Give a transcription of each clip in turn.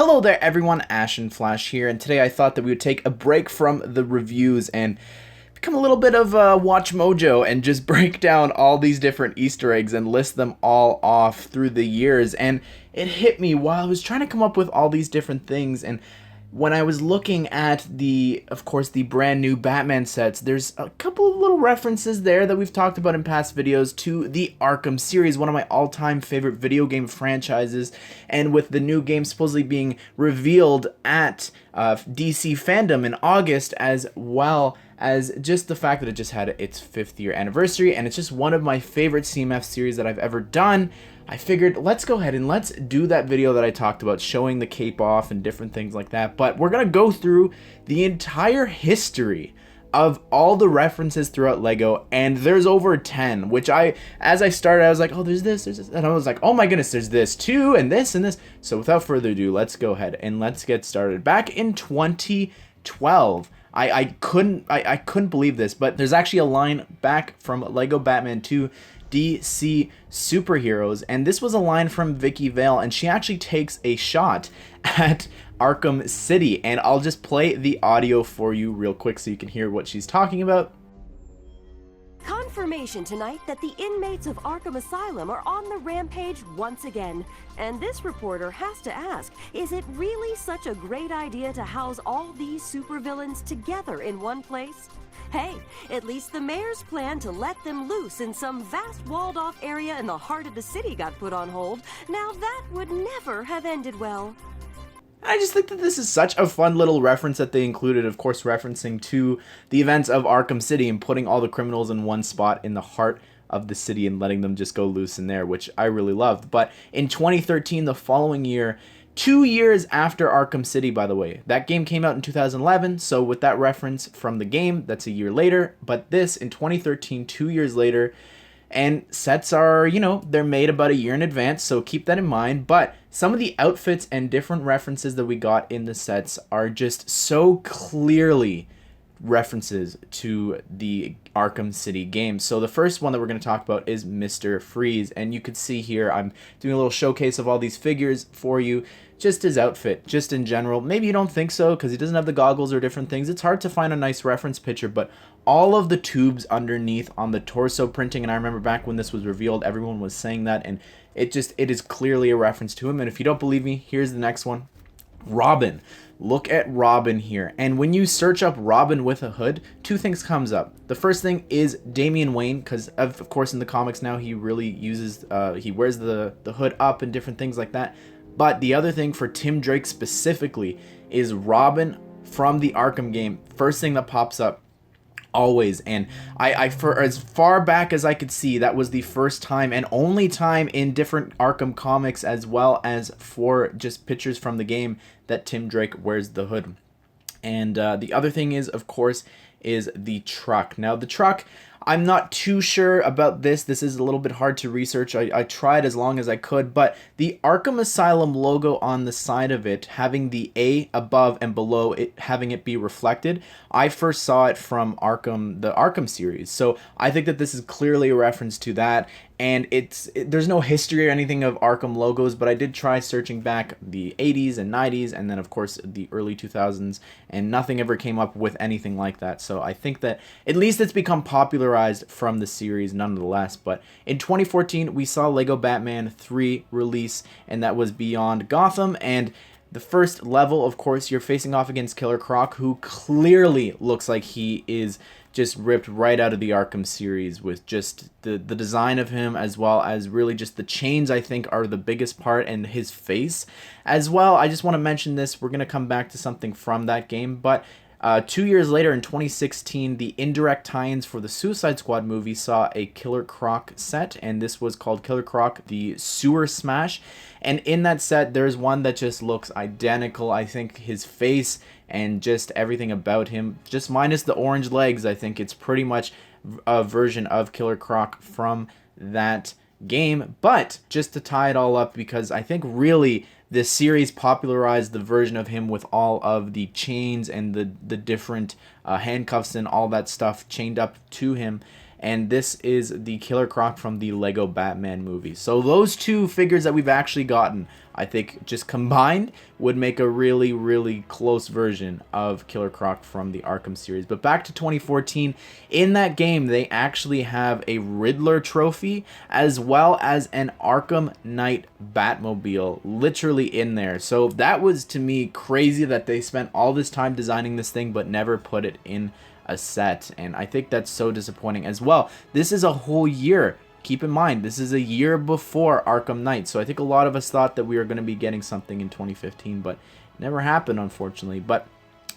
Hello there everyone, Ashnflash here, and today I thought that we would take a break from the reviews and become a little bit of Watch Mojo and just break down all these different Easter eggs and list them all off through the years. And it hit me while I was trying to come up with all these different things, and when I was looking at of course, the brand new Batman sets, there's a couple of little references there that we've talked about in past videos to the Arkham series, one of my all-time favorite video game franchises, and with the new game supposedly being revealed at DC Fandom in August, as well as just the fact that it just had its 5th year anniversary, and it's just one of my favorite CMF series that I've ever done. I figured let's go ahead and let's do that video that I talked about showing the cape off and different things like that, but we're gonna go through the entire history of all the references throughout Lego, and there's over 10, which as I started, I was like, oh, there's this, and I was like, oh my goodness, there's this too, and this, and this. So without further ado, let's go ahead and let's get started. Back in 2012, I couldn't believe this, but there's actually a line back from Lego Batman 2 DC Superheroes, and this was a line from Vicky Vale, and she actually takes a shot at Arkham City, and I'll just play the audio for you real quick so you can hear what she's talking about. Confirmation tonight that the inmates of Arkham Asylum are on the rampage once again. And this reporter has to ask, is it really such a great idea to house all these supervillains together in one place? Hey, at least the mayor's plan to let them loose in some vast walled-off area in the heart of the city got put on hold. Now that would never have ended well. I just think that this is such a fun little reference that they included, of course referencing to the events of Arkham City and putting all the criminals in one spot in the heart of the city and letting them just go loose in there, which I really loved. But in 2013, the following year, 2 years after Arkham City, by the way, that game came out in 2011, so with that reference from the game, that's a year later, but this in 2013, 2 years later. And sets are, they're made about a year in advance, so keep that in mind. But some of the outfits and different references that we got in the sets are just so clearly references to the Arkham City game. So the first one that we're going to talk about is Mr. Freeze, and you can see here I'm doing a little showcase of all these figures for you. Just his outfit, just in general. Maybe you don't think so because he doesn't have the goggles or different things. It's hard to find a nice reference picture, but all of the tubes underneath on the torso printing, and I remember back when this was revealed, everyone was saying that, and it is clearly a reference to him. And if you don't believe me, here's the next one. Robin. Look at Robin here, and when you search up Robin with a hood, two things comes up. The first thing is Damian Wayne, because of course in the comics now he really uses he wears the hood up and different things like that. But the other thing for Tim Drake specifically is Robin from the Arkham game. First thing that pops up always, and I for as far back as I could see, that was the first time and only time in different Arkham comics, as well as for just pictures from the game, that Tim Drake wears the hood. And the other thing is, of course, is the truck. Now the truck, I'm not too sure about this. This is a little bit hard to research. I tried as long as I could, but the Arkham Asylum logo on the side of it, having the A above and below it, having it be reflected, I first saw it from the Arkham series. So I think that this is clearly a reference to that. And there's no history or anything of Arkham logos, but I did try searching back the 80s and 90s, and then of course the early 2000s, and nothing ever came up with anything like that. So I think that at least it's become popularized from the series nonetheless. But in 2014, we saw Lego Batman 3 release, and that was Beyond Gotham. And the first level, of course, you're facing off against Killer Croc, who clearly looks like he is just ripped right out of the Arkham series, with just the design of him, as well as really just the chains, I think, are the biggest part, and his face as well. I just want to mention this. We're going to come back to something from that game, but 2 years later in 2016, the indirect tie-ins for the Suicide Squad movie saw a Killer Croc set, and this was called Killer Croc the Sewer Smash. And in that set, there's one that just looks identical. I think his face and just everything about him, just minus the orange legs, I think it's pretty much a version of Killer Croc from that game. But just to tie it all up, because I think really this series popularized the version of him with all of the chains and the different handcuffs and all that stuff chained up to him. and this is the Killer Croc from the Lego Batman movie. So those two figures that we've actually gotten, I think just combined would make a really, really close version of Killer Croc from the Arkham series. But back to 2014, in that game, they actually have a Riddler trophy as well as an Arkham Knight Batmobile literally in there. So that was, to me, crazy that they spent all this time designing this thing but never put it in a set. And I think that's so disappointing as well. This is a whole year. Keep in mind, this is a year before Arkham Knight, so I think a lot of us thought that we were going to be getting something in 2015, but it never happened, unfortunately. But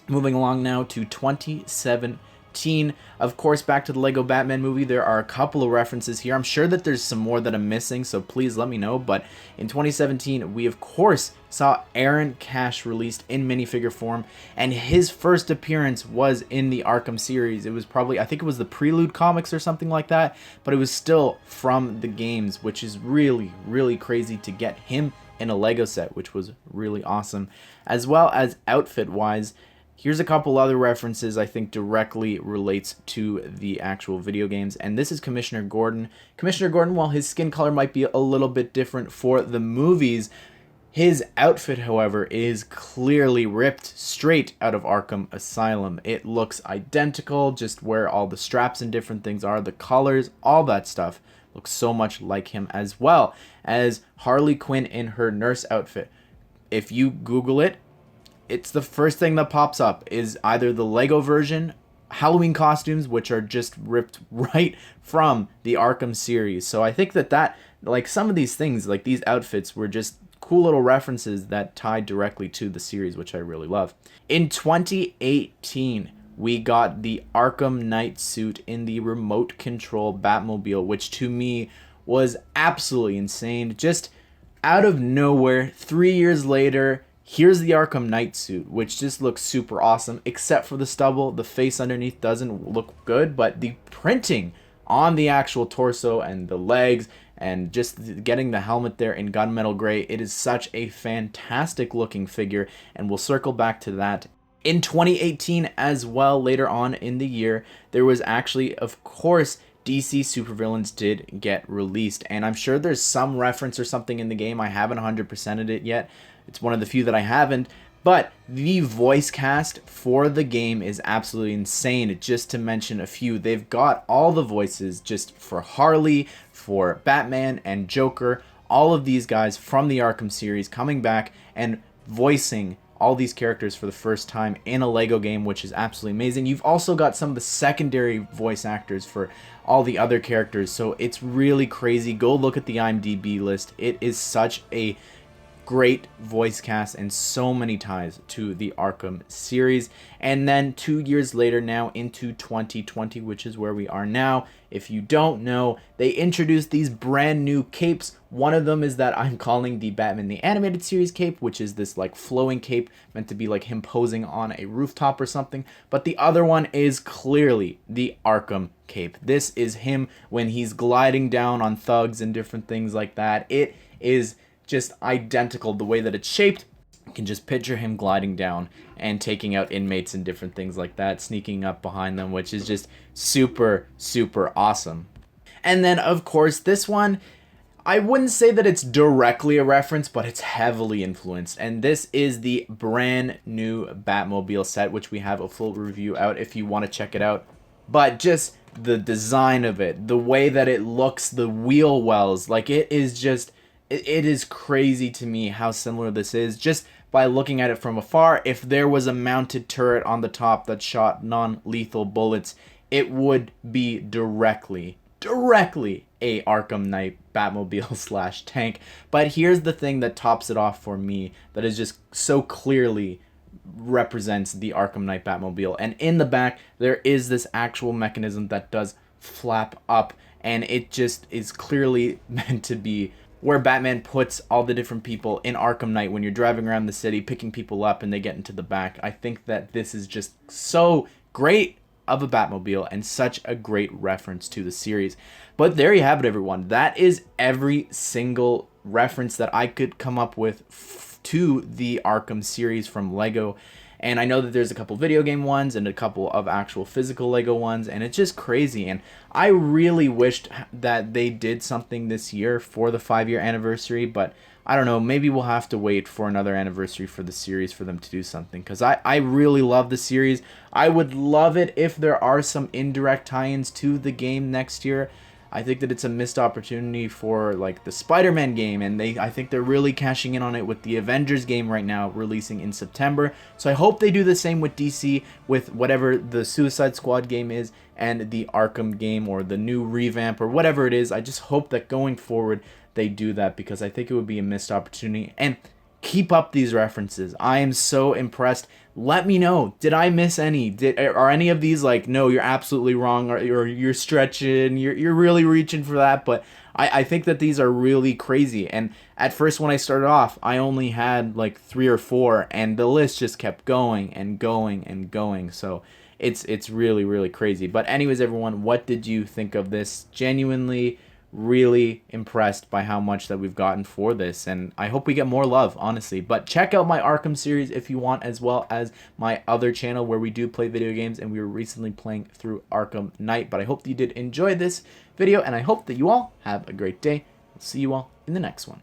moving along now to 2017, of course, back to the Lego Batman movie, there are a couple of references here. I'm sure that there's some more that I'm missing, so please let me know. But in 2017, we of course saw Aaron Cash released in minifigure form, and his first appearance was in the Arkham series. It was probably, I think it was the Prelude comics or something like that, but it was still from the games, which is really, really crazy to get him in a Lego set, which was really awesome. As well as outfit-wise, here's a couple other references I think directly relates to the actual video games, and this is Commissioner Gordon. Commissioner Gordon, while his skin color might be a little bit different for the movies, his outfit, however, is clearly ripped straight out of Arkham Asylum. It looks identical, just where all the straps and different things are, the colors, all that stuff looks so much like him, as well as Harley Quinn in her nurse outfit. If you Google it, it's the first thing that pops up is either the Lego version, Halloween costumes, which are just ripped right from the Arkham series. So I think that like some of these things, like these outfits, were just cool little references that tied directly to the series, which I really love. In 2018, we got the Arkham Knight suit in the remote control Batmobile, which to me was absolutely insane. Just out of nowhere, 3 years later, here's the Arkham Knight suit, which just looks super awesome, except for the stubble. The face underneath doesn't look good, but the printing on the actual torso and the legs and just getting the helmet there in gunmetal gray, it is such a fantastic looking figure, and we'll circle back to that. In 2018 as well, later on in the year, there was actually, of course, DC Supervillains did get released, and I'm sure there's some reference or something in the game. I haven't 100%ed it yet. It's one of the few that I haven't, but the voice cast for the game is absolutely insane. Just to mention a few, they've got all the voices just for Harley, for Batman, and Joker. All of these guys from the Arkham series coming back and voicing all these characters for the first time in a Lego game, which is absolutely amazing. You've also got some of the secondary voice actors for all the other characters, so it's really crazy. Go look at the IMDb list. It is such a great voice cast and so many ties to the Arkham series. And then 2 years later, now into 2020, which is where we are now, if you don't know, they introduced these brand new capes. One of them is that I'm calling the Batman the Animated Series cape, which is this like flowing cape meant to be like him posing on a rooftop or something. But the other one is clearly the Arkham cape. This is him when he's gliding down on thugs and different things like that. It is just identical the way that it's shaped. You can just picture him gliding down and taking out inmates and different things like that, sneaking up behind them, which is just super, super awesome. And then, of course, this one, I wouldn't say that it's directly a reference, but it's heavily influenced. And this is the brand new Batmobile set, which we have a full review out if you want to check it out. But just the design of it, the way that it looks, the wheel wells, like it is just... It is crazy to me how similar this is just by looking at it from afar. If there was a mounted turret on the top that shot non-lethal bullets, it would be directly a Arkham Knight Batmobile / tank. But here's the thing that tops it off for me, that is just so clearly represents the Arkham Knight Batmobile. And in the back, there is this actual mechanism that does flap up, and it just is clearly meant to be where Batman puts all the different people in Arkham Knight when you're driving around the city, picking people up, and they get into the back. I think that this is just so great of a Batmobile and such a great reference to the series. But there you have it, everyone. That is every single reference that I could come up with to the Arkham series from Lego. And I know that there's a couple video game ones and a couple of actual physical Lego ones, and it's just crazy. And I really wished that they did something this year for the 5-year anniversary, but I don't know, maybe we'll have to wait for another anniversary for the series for them to do something, because I really love the series. I would love it if there are some indirect tie-ins to the game next year. I think that it's a missed opportunity for like the Spider-Man game, and I think they're really cashing in on it with the Avengers game right now releasing in September. So I hope they do the same with DC with whatever the Suicide Squad game is and the Arkham game or the new revamp or whatever it is. I just hope that going forward they do that, because I think it would be a missed opportunity. And keep up these references. I am so impressed. Let me know. Did I miss any? Are any of these like, no, you're absolutely wrong, or you're stretching, you're really reaching for that? But I think that these are really crazy. And at first when I started off, I only had like 3 or 4, and the list just kept going and going and going. So it's really, really crazy. But anyways, everyone, what did you think of this? Genuinely really impressed by how much that we've gotten for this, and I hope we get more love, honestly. But check out my Arkham series if you want, as well as my other channel where we do play video games, and we were recently playing through Arkham Knight. But I hope that you did enjoy this video, and I hope that you all have a great day. I'll see you all in the next one.